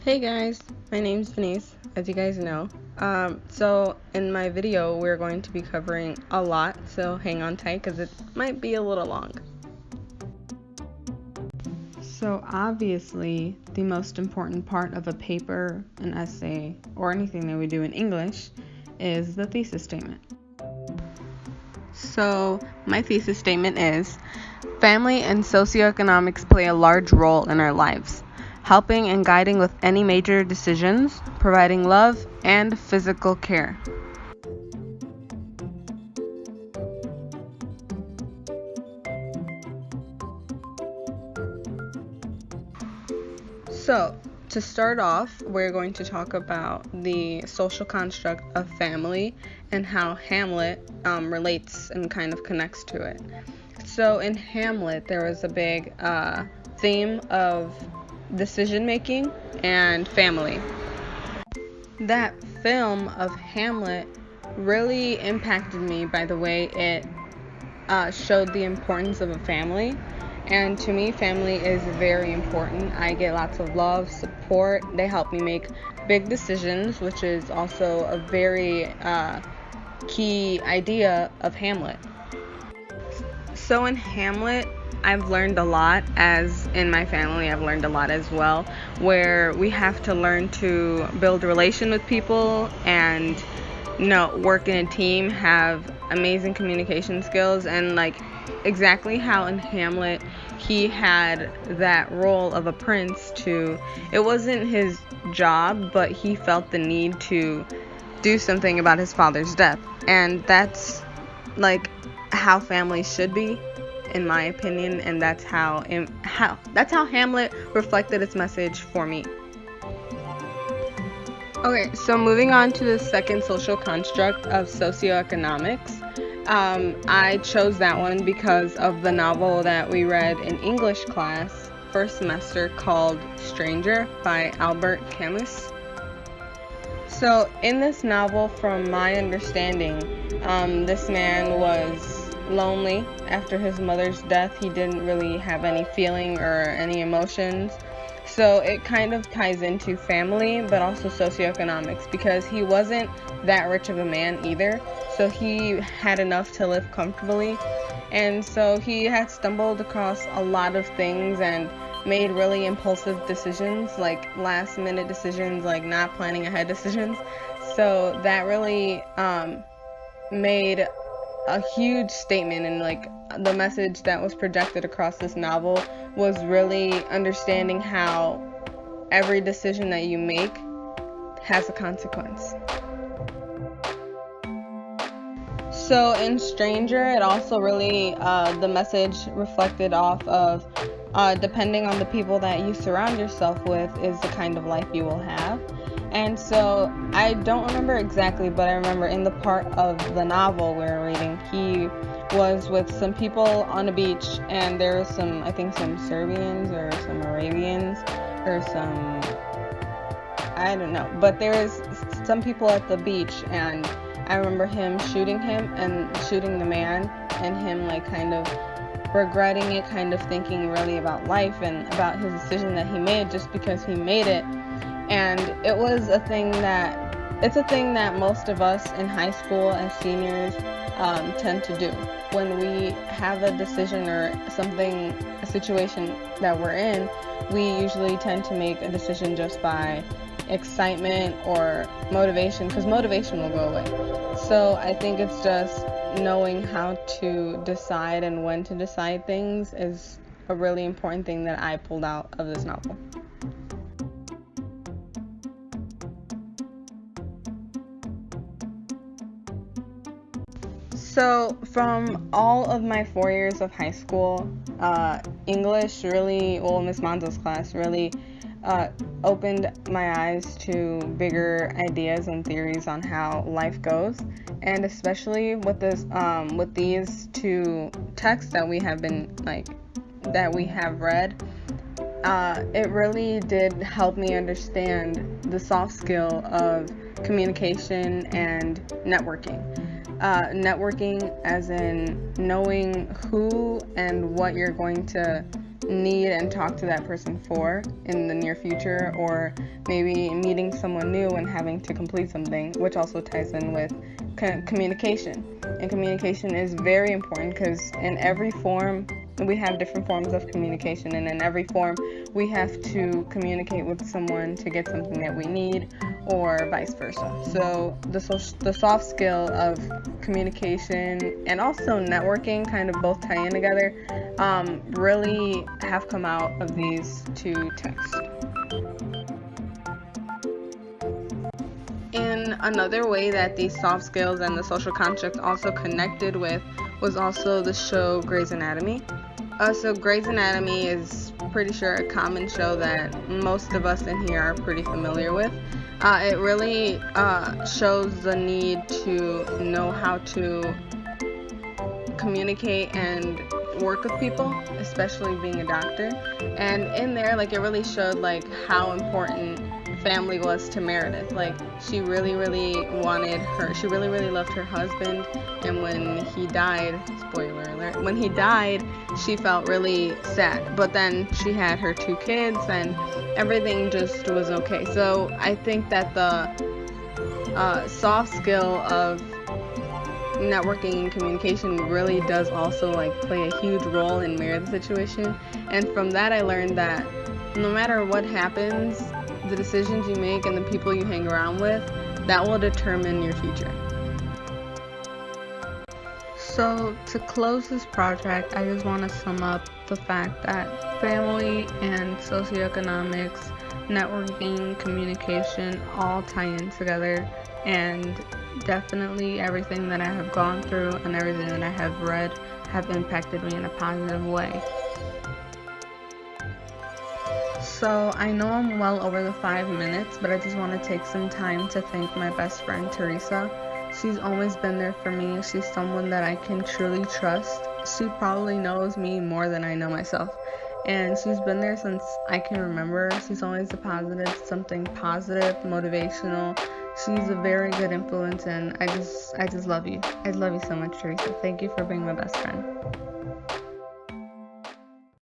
Hey guys, my name's Denise, as you guys know. So in my video, we're going to be covering a lot, so hang on tight because it might be a little long. So obviously, the most important part of a paper, an essay, or anything that we do in English is the thesis statement. So my thesis statement is, family and socioeconomics play a large role in our lives, helping and guiding with any major decisions, providing love and physical care. So, to start off, we're going to talk about the social construct of family and how Hamlet relates and kind of connects to it. So, in Hamlet, there was a big theme of decision making and family. That film of Hamlet really impacted me by the way it showed the importance of a family. And to me, family is very important. I get lots of love, support. They help me make big decisions, which is also a very key idea of Hamlet. So in Hamlet, I've learned a lot, as in my family I've learned a lot as well, where we have to learn to build a relation with people and work in a team, have amazing communication skills, and exactly how in Hamlet he had that role of a prince it wasn't his job, but he felt the need to do something about his father's death. And that's how families should be, in my opinion, and that's how Hamlet reflected its message for me. Okay, so moving on to the second social construct of socioeconomics. I chose that one because of the novel that we read in English class first semester called Stranger by Albert Camus. So in this novel, from my understanding, this man was lonely after his mother's death. He didn't really have any feeling or any emotions. So it kind of ties into family, but also socioeconomics, because he wasn't that rich of a man either. So he had enough to live comfortably. And so he had stumbled across a lot of things and made really impulsive decisions, like last minute decisions, like not planning ahead decisions. So that really made a huge statement, and the message that was projected across this novel was really understanding how every decision that you make has a consequence. So in Stranger, it also really the message reflected off of depending on the people that you surround yourself with is the kind of life you will have. And so I don't remember exactly, but I remember in the part of the novel we were reading, he was with some people on a beach, and there was some Serbians or some Arabians or some, I don't know, but there was some people at the beach, and I remember him shooting the man, and him kind of regretting it, kind of thinking really about life and about his decision that he made just because he made it. And it's a thing that most of us in high school as seniors tend to do. When we have a decision or a situation that we're in, we usually tend to make a decision just by excitement or motivation, because motivation will go away. So I think it's just knowing how to decide and when to decide things is a really important thing that I pulled out of this novel. So from all of my 4 years of high school, English really, Miss Monzo's class really opened my eyes to bigger ideas and theories on how life goes, and especially with these two texts that we have read. It really did help me understand the soft skill of communication and networking. Networking as in knowing who and what you're going to need and talk to that person for in the near future, or maybe meeting someone new and having to complete something, which also ties in with communication. And communication is very important because in every form, we have different forms of communication, and in every form we have to communicate with someone to get something that we need, or vice versa. So the soft skill of communication and also networking kind of both tie in together, really have come out of these two texts. And another way that these soft skills and the social construct also connected with was also the show Grey's Anatomy. So Grey's Anatomy is pretty sure a common show that most of us in here are pretty familiar with. It really shows the need to know how to communicate and work with people, especially being a doctor. And in there, like, it really showed like how important family was to Meredith. Like, she really loved her husband, and when he died, spoiler alert, when he died, she felt really sad. But then she had her 2 kids and everything just was okay. So I think that the soft skill of networking and communication really does also like play a huge role in Meredith's situation. And from that I learned that no matter what happens, the decisions you make and the people you hang around with, that will determine your future. So to close this project, I just want to sum up the fact that family and socioeconomics, networking, communication all tie in together, and definitely everything that I have gone through and everything that I have read have impacted me in a positive way. So I know I'm well over the 5 minutes, but I just want to take some time to thank my best friend Teresa. She's always been there for me. She's someone that I can truly trust. She probably knows me more than I know myself. And she's been there since I can remember. She's always something positive, motivational. She's a very good influence, and I just love you. I love you so much, Teresa. Thank you for being my best friend.